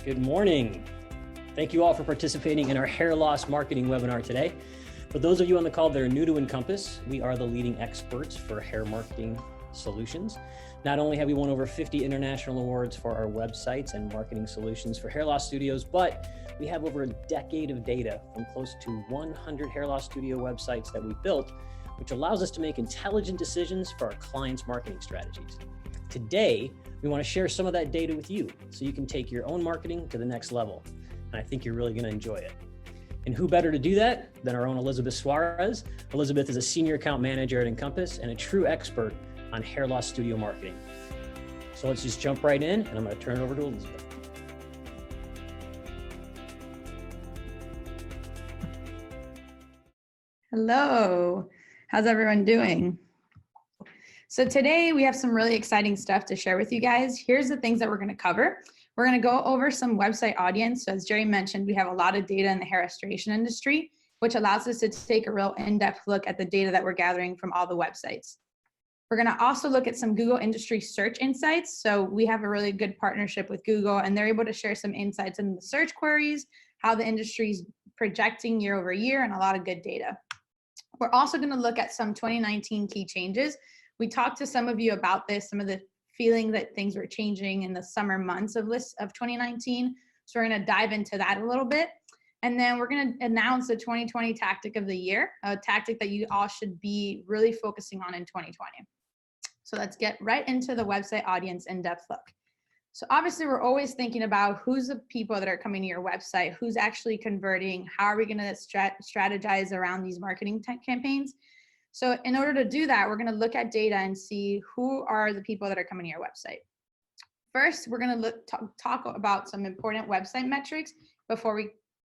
Good morning. Thank you all for participating in our hair loss marketing webinar today. For those of you on the call that are new to Encompass, we are the leading experts for hair marketing solutions. Not only have we won over 50 international awards for our websites and marketing solutions for hair loss studios, but we have over a decade of data from close to 100 hair loss studio websites that we built, which allows us to make intelligent decisions for our clients' marketing strategies. Today, we want to share some of that data with you so you can take your own marketing to the next level. And I think you're really going to enjoy it. And who better to do that than our own Elizabeth Suarez. Elizabeth is a senior account manager at Encompass and a true expert on hair loss studio marketing. So let's just jump right in, and I'm going to turn it over to Elizabeth. Hello, how's everyone doing? So today we have some really exciting stuff to share with you guys. Here's the things that we're going to cover. We're going to go over some website audience. So as Jerry mentioned, we have a lot of data in the hair restoration industry, which allows us to take a real in-depth look at the data that we're gathering from all the websites. We're going to also look at some Google industry search insights. So we have a really good partnership with Google, and they're able to share some insights in the search queries, how the industry is projecting year over year, and a lot of good data. We're also going to look at some 2019 key changes. We talked to some of you about this, some of the feeling that things were changing in the summer months of 2019. So we're going to dive into that a little bit. And then we're going to announce the 2020 tactic of the year, a tactic that you all should be really focusing on in 2020. So let's get right into the website audience in-depth look. So obviously we're always thinking about who's the people that are coming to your website, who's actually converting, how are we going to strategize around these marketing campaigns. So in order to do that, we're going to look at data and see who are the people that are coming to your website. First, we're going to talk about some important website metrics before we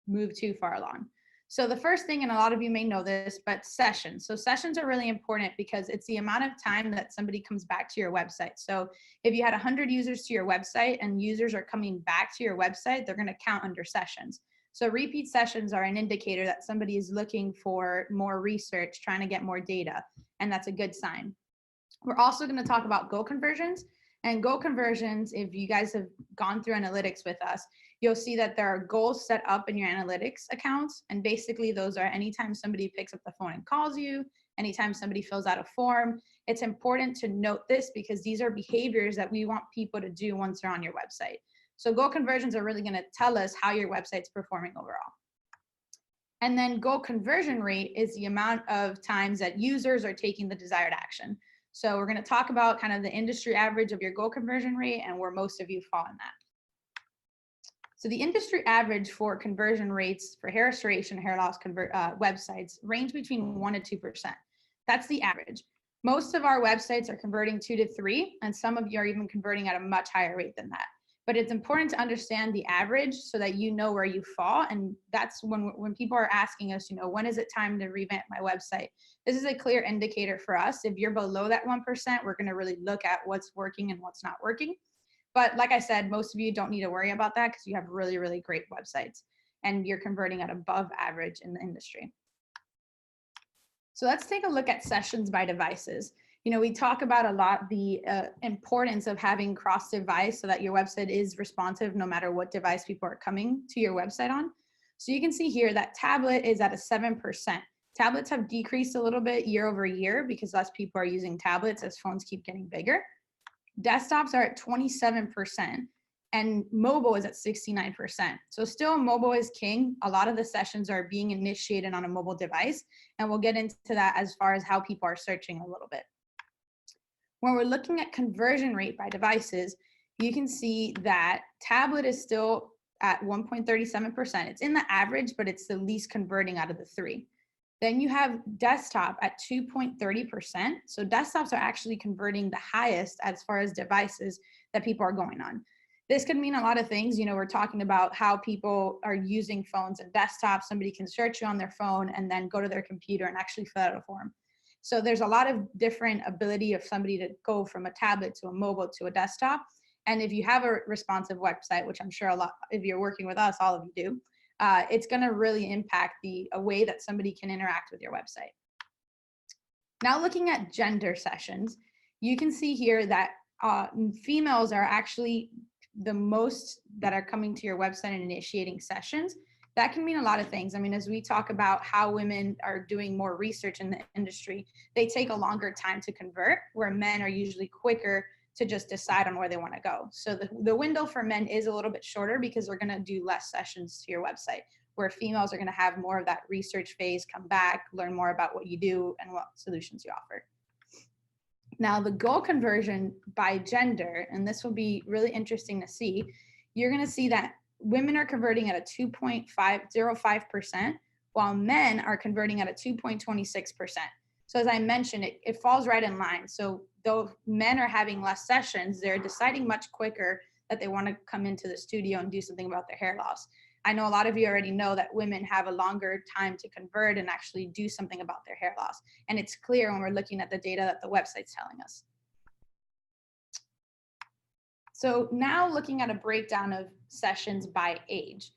move too far along. So the first thing, and a lot of you may know this, but sessions. So sessions are really important because it's the amount of time that somebody comes back to your website. So if you had 100 users to your website and users are coming back to your website, they're going to count under sessions. So repeat sessions are an indicator that somebody is looking for more research, trying to get more data, and that's a good sign. We're also going to talk about goal conversions. And goal conversions, if you guys have gone through analytics with us, you'll see that there are goals set up in your analytics accounts. And basically those are anytime somebody picks up the phone and calls you, anytime somebody fills out a form. It's important to note this because these are behaviors that we want people to do once they're on your website. So goal conversions are really going to tell us how your website's performing overall. And then goal conversion rate is the amount of times that users are taking the desired action. So we're going to talk about kind of the industry average of your goal conversion rate and where most of you fall in that. So the industry average for conversion rates for hair restoration, hair loss websites range between 1% to 2%. That's the average. Most of our websites are converting 2 to 3, and some of you are even converting at a much higher rate than that. But it's important to understand the average so that you know where you fall. And that's when people are asking us, when is it time to revamp my website? This is a clear indicator for us. If you're below that 1%, we're going to really look at what's working and what's not working. But like I said, most of you don't need to worry about that because you have really, really great websites and you're converting at above average in the industry. So let's take a look at sessions by devices. We talk about a lot the importance of having cross-device so that your website is responsive no matter what device people are coming to your website on. So you can see here that tablet is at a 7%. Tablets have decreased a little bit year over year because less people are using tablets as phones keep getting bigger. Desktops are at 27% and mobile is at 69%. So still mobile is king. A lot of the sessions are being initiated on a mobile device, and we'll get into that as far as how people are searching a little bit. When we're looking at conversion rate by devices, you can see that tablet is still at 1.37%. It's in the average, but it's the least converting out of the three. Then you have desktop at 2.30%. So desktops are actually converting the highest as far as devices that people are going on. This could mean a lot of things. We're talking about how people are using phones and desktops. Somebody can search you on their phone and then go to their computer and actually fill out a form. So there's a lot of different ability of somebody to go from a tablet to a mobile to a desktop. And if you have a responsive website, which I'm sure a lot, if you're working with us, all of you do, it's going to really impact the way that somebody can interact with your website. Now looking at gender sessions, you can see here that females are actually the most that are coming to your website and initiating sessions, that can mean a lot of things. I mean, as we talk about how women are doing more research in the industry, they take a longer time to convert, where men are usually quicker to just decide on where they want to go. So the window for men is a little bit shorter because they're going to do less sessions to your website, where females are going to have more of that research phase, come back, learn more about what you do and what solutions you offer. Now, the goal conversion by gender, and this will be really interesting to see, you're going to see that women are converting at a 2.505%, while men are converting at a 2.26%. So as I mentioned, it falls right in line. So though men are having less sessions, they're deciding much quicker that they want to come into the studio and do something about their hair loss. I know a lot of you already know that women have a longer time to convert and actually do something about their hair loss. And it's clear when we're looking at the data that the website's telling us. So now looking at a breakdown of sessions by age,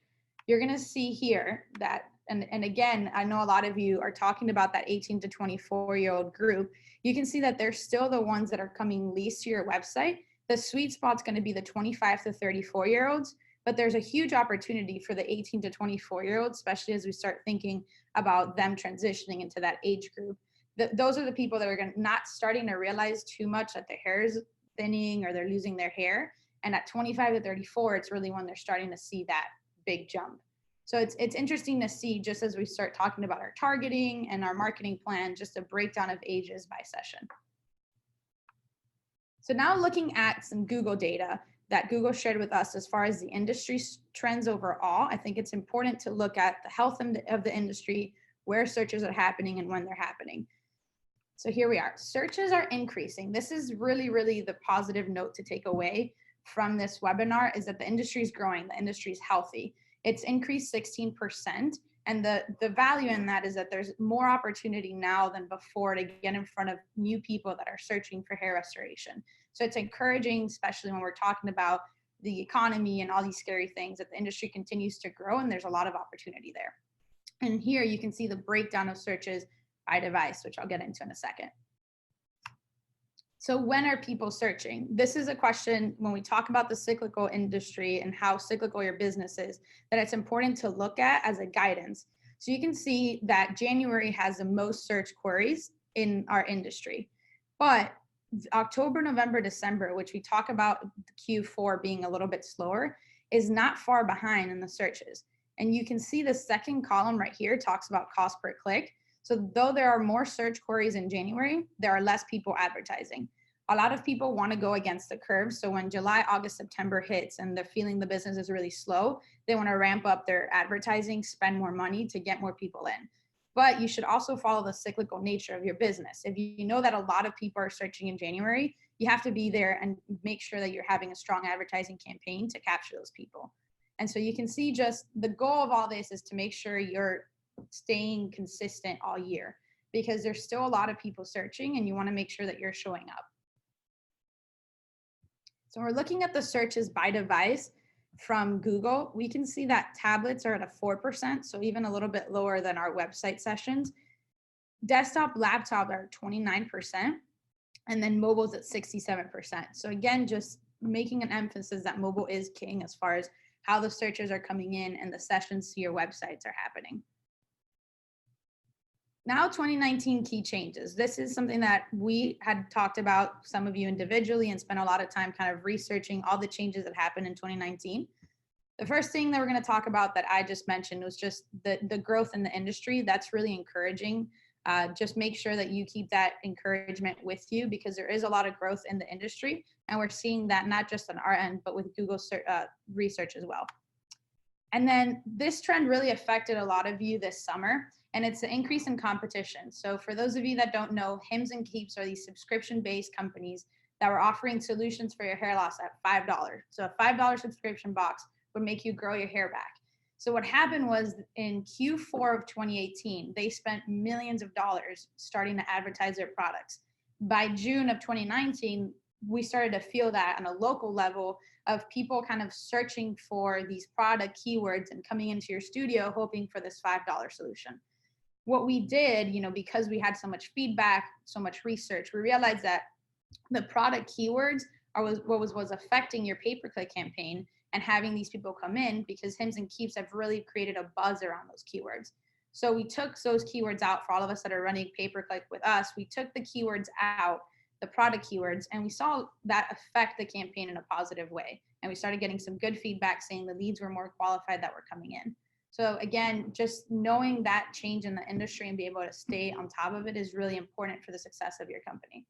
you're going to see here that, and again, I know a lot of you are talking about that 18 to 24-year-old group. You can see that they're still the ones that are coming least to your website. The sweet spot's going to be the 25 to 34-year-olds, but there's a huge opportunity for the 18 to 24-year-olds, especially as we start thinking about them transitioning into that age group. Those are the people that are not starting to realize too much that their hair is thinning or they're losing their hair. And at 25 to 34, it's really when they're starting to see that big jump. So it's interesting to see, just as we start talking about our targeting and our marketing plan, just a breakdown of ages by session. So now looking at some Google data that Google shared with us as far as the industry trends overall, I think it's important to look at the health of the industry, where searches are happening and when they're happening. So here we are. Searches are increasing. This is really, really the positive note to take away from this webinar, is that the industry is growing. The industry is healthy. It's increased 16%. And the value in that is that there's more opportunity now than before to get in front of new people that are searching for hair restoration. So it's encouraging, especially when we're talking about the economy and all these scary things, that the industry continues to grow and there's a lot of opportunity there. And here you can see the breakdown of searches by device, which I'll get into in a second. So when are people searching? This is a question when we talk about the cyclical industry and how cyclical your business is, that it's important to look at as a guidance. So you can see that January has the most search queries in our industry, but October, November, December, which we talk about Q4 being a little bit slower, is not far behind in the searches. And you can see the second column right here talks about cost per click. So though there are more search queries in January, there are less people advertising. A lot of people want to go against the curve. So when July, August, September hits and they're feeling the business is really slow, they want to ramp up their advertising, spend more money to get more people in. But you should also follow the cyclical nature of your business. If you know that a lot of people are searching in January, you have to be there and make sure that you're having a strong advertising campaign to capture those people. And so you can see just the goal of all this is to make sure you're staying consistent all year, because there's still a lot of people searching and you want to make sure that you're showing up. So we're looking at the searches by device from Google. We can see that tablets are at a 4%, so even a little bit lower than our website sessions. Desktop, laptop are 29%, and then mobile's at 67%. So again, just making an emphasis that mobile is king as far as how the searches are coming in and the sessions to your websites are happening. Now 2019 key changes. This is something that we had talked about, some of you individually, and spent a lot of time kind of researching all the changes that happened in 2019. The first thing that we're going to talk about that I just mentioned was just the growth in the industry. That's really encouraging. Just make sure that you keep that encouragement with you, because there is a lot of growth in the industry. And we're seeing that not just on our end, but with Google research as well. And then this trend really affected a lot of you this summer, and it's the increase in competition. So for those of you that don't know, Hims and Keeps are these subscription-based companies that were offering solutions for your hair loss at $5. So a $5 subscription box would make you grow your hair back. So what happened was in Q4 of 2018, they spent millions of dollars starting to advertise their products. By June of 2019, we started to feel that on a local level of people kind of searching for these product keywords and coming into your studio hoping for this $5 solution. What we did, because we had so much feedback, so much research, we realized that the product keywords was affecting your pay-per-click campaign and having these people come in, because Hims and Keeps have really created a buzz around those keywords. So we took those keywords out for all of us that are running pay-per-click with us. We took the keywords out, the product keywords, and we saw that affect the campaign in a positive way. And we started getting some good feedback saying the leads were more qualified that were coming in. So again, just knowing that change in the industry and be able to stay on top of it is really important for the success of your company.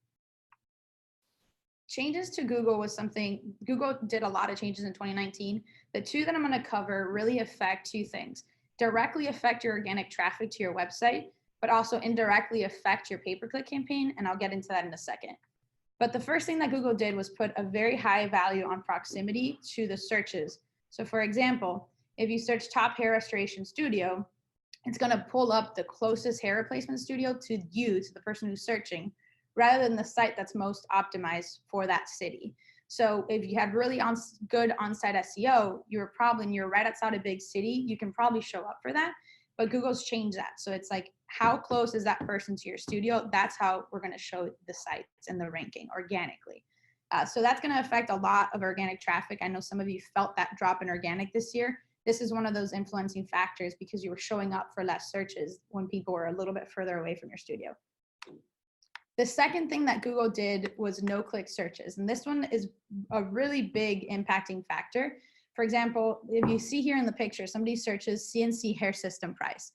Changes to Google was something, Google did a lot of changes in 2019. The two that I'm going to cover really affect two things. Directly affect your organic traffic to your website, but also indirectly affect your pay-per-click campaign. And I'll get into that in a second. But the first thing that Google did was put a very high value on proximity to the searches. So for example, if you search top hair restoration studio, it's going to pull up the closest hair replacement studio to you, to the person who's searching, rather than the site that's most optimized for that city. So if you have really good on-site SEO, you're right outside a big city, you can probably show up for that. But Google's changed that. So it's like, how close is that person to your studio? That's how we're going to show the sites and the ranking organically. So that's going to affect a lot of organic traffic. I know some of you felt that drop in organic this year. This is one of those influencing factors because you were showing up for less searches when people were a little bit further away from your studio. The second thing that Google did was no-click searches. And this one is a really big impacting factor. For example, if you see here in the picture, somebody searches CNC hair system price.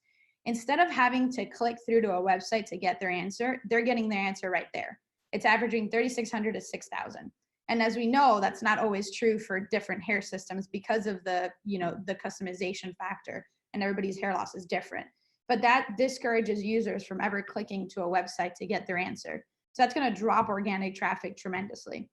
Instead of having to click through to a website to get their answer, they're getting their answer right there. It's averaging 3,600 to 6,000. And as we know, that's not always true for different hair systems because of the customization factor, and everybody's hair loss is different. But that discourages users from ever clicking to a website to get their answer. So that's going to drop organic traffic tremendously.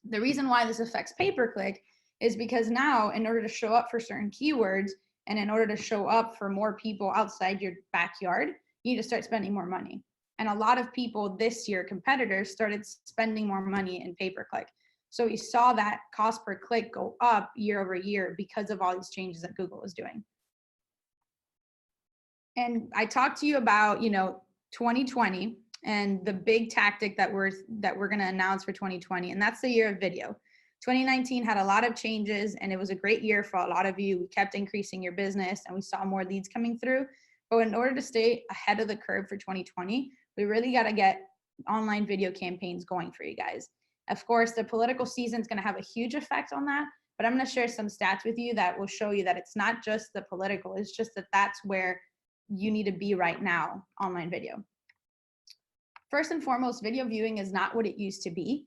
The reason why this affects pay-per-click is because now, in order to show up for certain keywords and in order to show up for more people outside your backyard, you need to start spending more money. And a lot of people this year, competitors, started spending more money in pay-per-click. So we saw that cost per click go up year over year because of all these changes that Google is doing. And I talked to you about, 2020 and the big tactic that we're going to announce for 2020, and that's the year of video. 2019 had a lot of changes, and it was a great year for a lot of you. We kept increasing your business, and we saw more leads coming through. But in order to stay ahead of the curve for 2020, we really got to get online video campaigns going for you guys. Of course, the political season is going to have a huge effect on that, but I'm going to share some stats with you that will show you that it's not just the political, it's just that that's where you need to be right now, online video. First and foremost, video viewing is not what it used to be.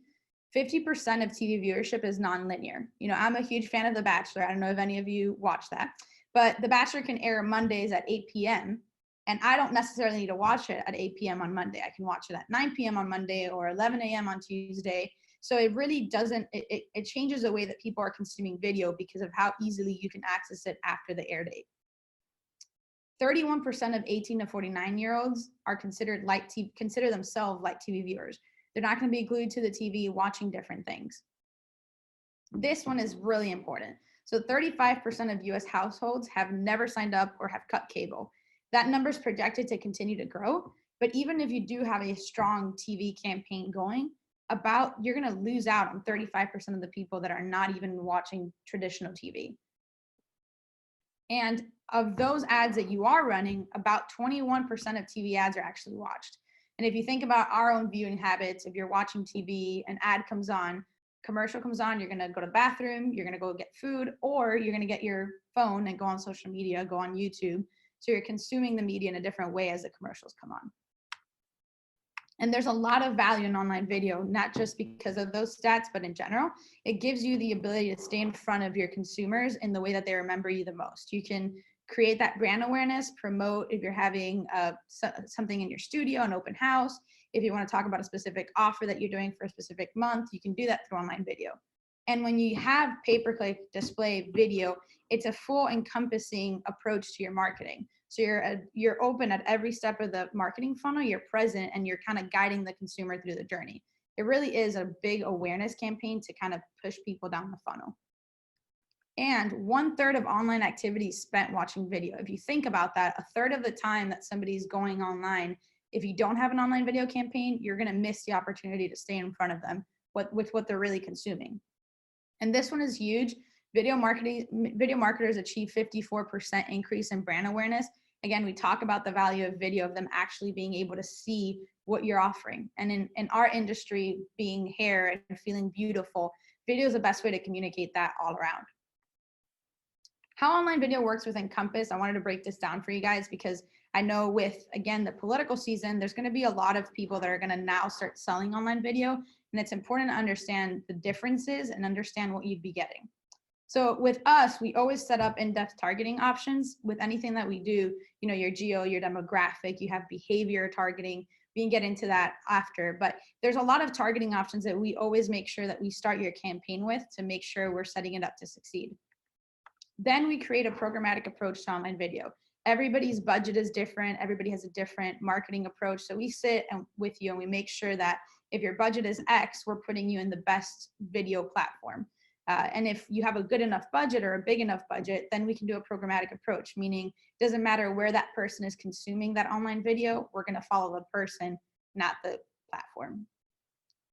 50% of TV viewership is nonlinear. I'm a huge fan of The Bachelor. I don't know if any of you watch that, but The Bachelor can air Mondays at 8 p.m. And I don't necessarily need to watch it at 8 p.m. on Monday. I can watch it at 9 p.m. on Monday or 11 a.m. on Tuesday. So it really doesn't, it changes the way that people are consuming video because of how easily you can access it after the air date. 31% of 18 to 49-year-olds are consider themselves light TV viewers. They're not going to be glued to the TV watching different things. This one is really important. So 35% of US households have never signed up or have cut cable. That number is projected to continue to grow. But even if you do have a strong TV campaign going, you're going to lose out on 35% of the people that are not even watching traditional TV. And of those ads that you are running, about 21% of TV ads are actually watched. And if you think about our own viewing habits, if you're watching TV, an ad comes on, commercial comes on, you're going to go to the bathroom, you're going to go get food, or you're going to get your phone and go on social media, go on YouTube. So you're consuming the media in a different way as the commercials come on. And there's a lot of value in online video, not just because of those stats, but in general. It gives you the ability to stay in front of your consumers in the way that they remember you the most. You can create that brand awareness, promote if you're having something in your studio, an open house. If you want to talk about a specific offer that you're doing for a specific month, you can do that through online video. And when you have pay-per-click display video, it's a full encompassing approach to your marketing. So you're open at every step of the marketing funnel, you're present, and you're kind of guiding the consumer through the journey. It really is a big awareness campaign to kind of push people down the funnel. And 1/3 of online activity is spent watching video. If you think about that, 1/3 of the time that somebody's going online, if you don't have an online video campaign, you're going to miss the opportunity to stay in front of them what they're really consuming. And this one is huge. Video marketers achieve 54% increase in brand awareness. Again, we talk about the value of video, of them actually being able to see what you're offering. And in our industry, being hair and feeling beautiful, video is the best way to communicate that all around. How online video works within Compass, I wanted to break this down for you guys because I know with, again, the political season, there's going to be a lot of people that are going to now start selling online video. And it's important to understand the differences and understand what you'd be getting. So with us, we always set up in-depth targeting options with anything that we do, you know, your geo, your demographic, you have behavior targeting. We can get into that after, but there's a lot of targeting options that we always make sure that we start your campaign with to make sure we're setting it up to succeed. Then we create a programmatic approach to online video. Everybody's budget is different. Everybody has a different marketing approach. So we sit with you and we make sure that if your budget is X, we're putting you in the best video platform. And if you have a good enough budget or a big enough budget, then we can do a programmatic approach, meaning it doesn't matter where that person is consuming that online video, we're going to follow the person, not the platform.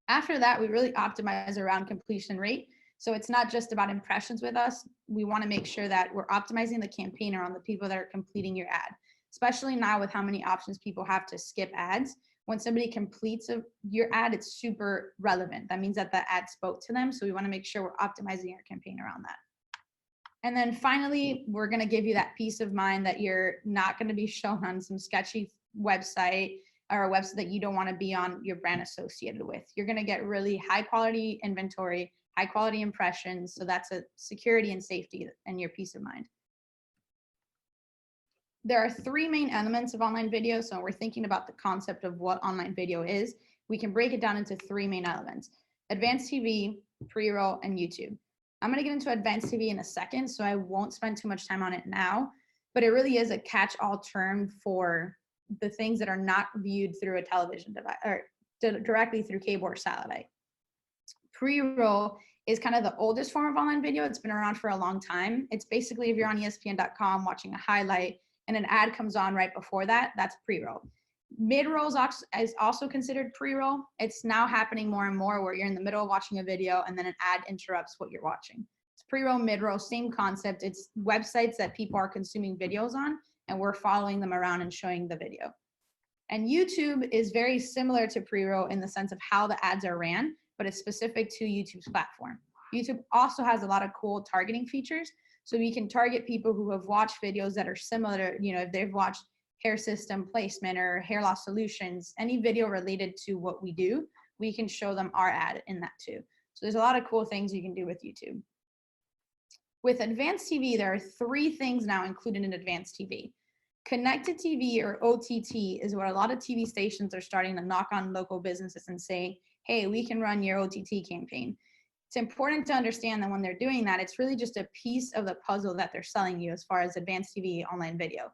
After that, we really optimize around completion rate. So it's not just about impressions with us. We want to make sure that we're optimizing the campaign around the people that are completing your ad, especially now with how many options people have to skip ads. When somebody completes your ad, it's super relevant. That means that the ad spoke to them. So we want to make sure we're optimizing our campaign around that. And then finally, we're going to give you that peace of mind that you're not going to be shown on some sketchy website or a website that you don't want to be on your brand associated with. You're going to get really high quality inventory, high quality impressions. So that's a security and safety and your peace of mind. There are three main elements of online video. So we're thinking about the concept of what online video is. We can break it down into three main elements: advanced TV, pre-roll, and YouTube. I'm going to get into advanced TV in a second, so I won't spend too much time on it now, but it really is a catch-all term for the things that are not viewed through a television device or directly through cable or satellite. Pre-roll is kind of the oldest form of online video. It's been around for a long time. It's basically if you're on ESPN.com watching a highlight and an ad comes on right before that, that's pre-roll. Mid-roll is also considered pre-roll. It's now happening more and more where you're in the middle of watching a video and then an ad interrupts what you're watching. It's pre-roll, mid-roll, same concept. It's websites that people are consuming videos on and we're following them around and showing the video. And YouTube is very similar to pre-roll in the sense of how the ads are ran, but it's specific to YouTube's platform. YouTube also has a lot of cool targeting features. So we can target people who have watched videos that are similar, you know, if they've watched hair system placement or hair loss solutions, any video related to what we do, we can show them our ad in that too. So there's a lot of cool things you can do with YouTube. With advanced TV, there are three things now included in advanced TV. Connected TV or OTT is what a lot of TV stations are starting to knock on local businesses and saying, hey, we can run your OTT campaign. It's important to understand that when they're doing that, it's really just a piece of the puzzle that they're selling you as far as advanced TV, online video.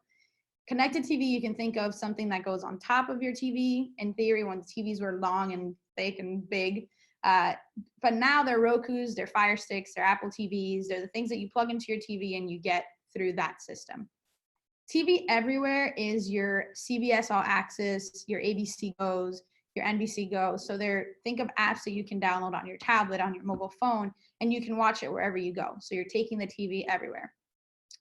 Connected TV, you can think of something that goes on top of your TV. In theory, when TVs were long and thick and big, but now they're Rokus, they're Fire Sticks, they're Apple TVs. They're the things that you plug into your TV and you get through that system. TV Everywhere is your CBS All Access, your ABC Goes, your NBC Go. So think of apps that you can download on your tablet, on your mobile phone, and you can watch it wherever you go. So you're taking the TV everywhere.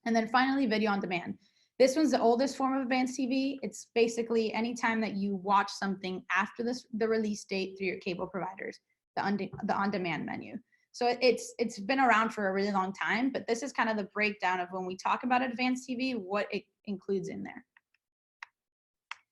And then finally, video on demand. This one's the oldest form of advanced TV. It's basically anytime that you watch something after the release date through your cable providers, the on-demand menu. So it's been around for a really long time, but this is kind of the breakdown of when we talk about advanced TV, what it includes in there.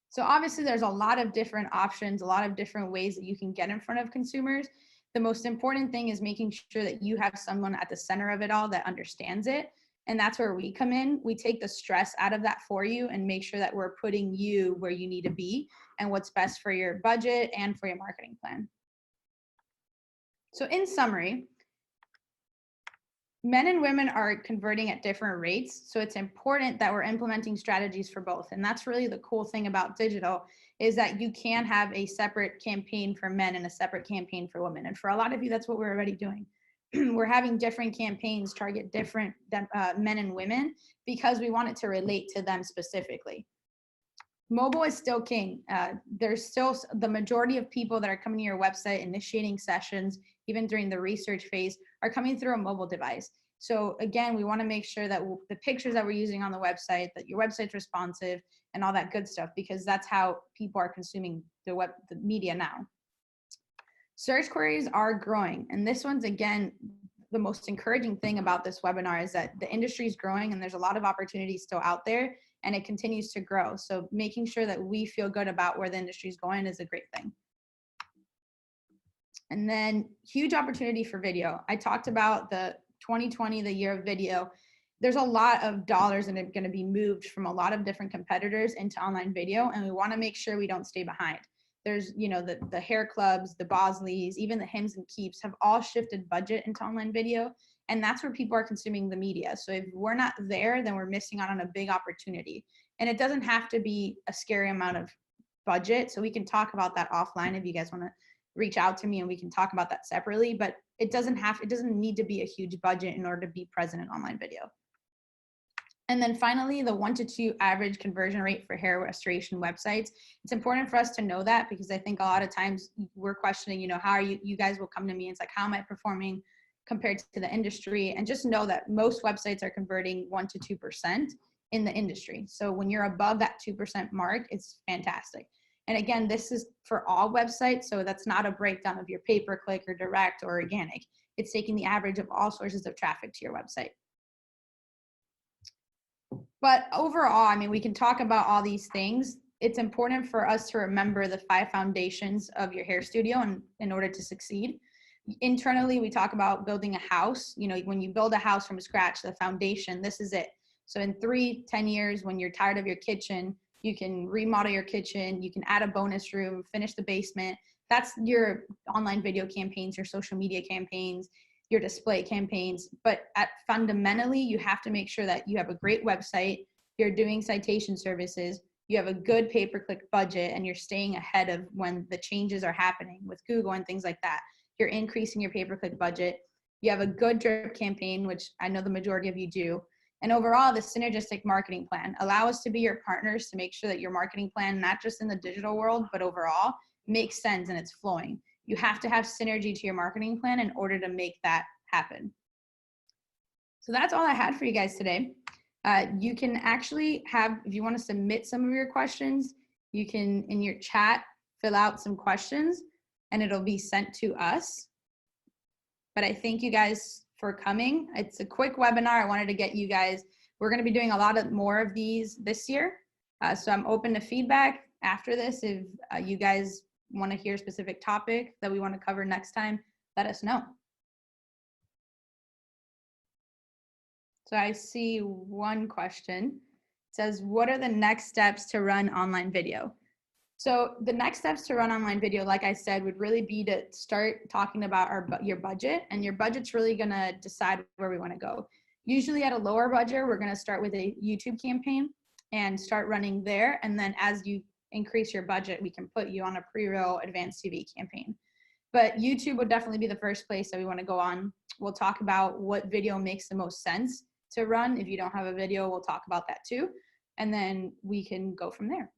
So obviously there's a lot of different options, a lot of different ways that you can get in front of consumers. The most important thing is making sure that you have someone at the center of it all that understands it. And that's where we come in. We take the stress out of that for you and make sure that we're putting you where you need to be and what's best for your budget and for your marketing plan. So in summary, men and women are converting at different rates. So it's important that we're implementing strategies for both. And that's really the cool thing about digital is that you can have a separate campaign for men and a separate campaign for women. And for a lot of you, that's what we're already doing. We're having different campaigns target different men and women because we want it to relate to them specifically. mobile is still king. There's still the majority of people that are coming to your website, initiating sessions, even during the research phase, are coming through a mobile device. So again, we want to make sure that the pictures that we're using on the website, that your website's responsive and all that good stuff, because that's how people are consuming the media now. Search queries are growing. And this one's, again, the most encouraging thing about this webinar is that the industry is growing and there's a lot of opportunities still out there and it continues to grow. So making sure that we feel good about where the industry is going is a great thing. And then huge opportunity for video. I talked about the 2020, the year of video. There's a lot of dollars that are going to be moved from a lot of different competitors into online video, and we want to make sure we don't stay behind. There's, you know, the hair clubs, the Bosleys, even the Hims and Keeps have all shifted budget into online video, and that's where people are consuming the media. So if we're not there, then we're missing out on a big opportunity. And it doesn't have to be a scary amount of budget. So we can talk about that offline if you guys want to reach out to me and we can talk about that separately, but it doesn't need to be a huge budget in order to be present in online video. And then finally, the 1 to 2 average conversion rate for hair restoration websites. It's important for us to know that because I think a lot of times we're questioning, you know, how are you guys will come to me and it's like, how am I performing compared to the industry? And just know that most websites are converting 1 to 2% in the industry. So when you're above that 2% mark, it's fantastic. And again, this is for all websites. So that's not a breakdown of your pay-per-click or direct or organic. It's taking the average of all sources of traffic to your website. But overall, I mean, we can talk about all these things. It's important for us to remember the 5 foundations of your hair studio in order to succeed. Internally, we talk about building a house. You know, when you build a house from scratch, the foundation, this is it. So in 3-10 years, when you're tired of your kitchen, you can remodel your kitchen, you can add a bonus room, finish the basement. That's your online video campaigns, your social media campaigns, your display campaigns. But fundamentally, you have to make sure that you have a great website, you're doing citation services, you have a good pay-per-click budget, and you're staying ahead of when the changes are happening with Google and things like that. You're increasing your pay-per-click budget. You have a good drip campaign, which I know the majority of you do. And overall, the synergistic marketing plan. Allow us to be your partners to make sure that your marketing plan, not just in the digital world, but overall, makes sense and it's flowing. You have to have synergy to your marketing plan in order to make that happen. So that's all I had for you guys today. You can actually have, if you want to submit some of your questions, you can, in your chat, fill out some questions and it'll be sent to us. But I thank you guys for coming. It's a quick webinar. I wanted to get you guys, we're going to be doing a lot more of these this year. So I'm open to feedback after this. If you guys want to hear a specific topic that we want to cover next time, let us know. So I see one question. It says, what are the next steps to run online video? So the next steps to run online video, like I said, would really be to start talking about your budget, and your budget's really going to decide where we want to go. Usually at a lower budget, we're going to start with a YouTube campaign and start running there. And then as you increase your budget, we can put you on a pre-roll advanced TV campaign. But YouTube would definitely be the first place that we want to go on. We'll talk about what video makes the most sense to run. If you don't have a video, we'll talk about that too. And then we can go from there.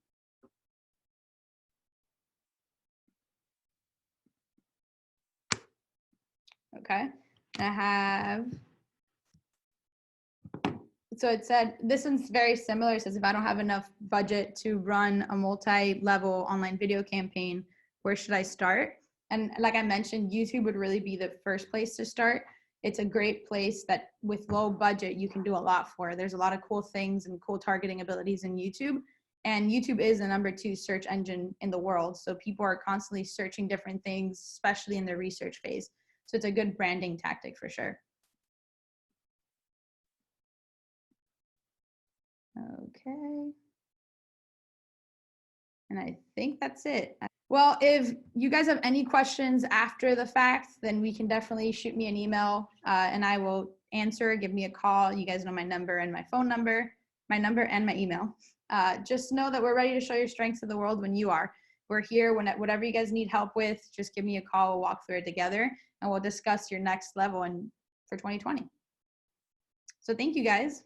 Okay, I have, so it said, this one's very similar. It says, if I don't have enough budget to run a multi-level online video campaign, where should I start? And like I mentioned, YouTube would really be the first place to start. It's a great place that with low budget, you can do a lot for. There's a lot of cool things and cool targeting abilities in YouTube. And YouTube is the #2 search engine in the world. So people are constantly searching different things, especially in the research phase. So it's a good branding tactic for sure. Okay. And I think that's it. Well, if you guys have any questions after the fact, then we can definitely shoot me an email and I will answer. Give me a call. You guys know my number and my phone number, and my email. Just know that we're ready to show your strengths to the world when you are. We're here whatever you guys need help with, just give me a call. We'll walk through it together and we'll discuss your next level for 2020. So thank you guys.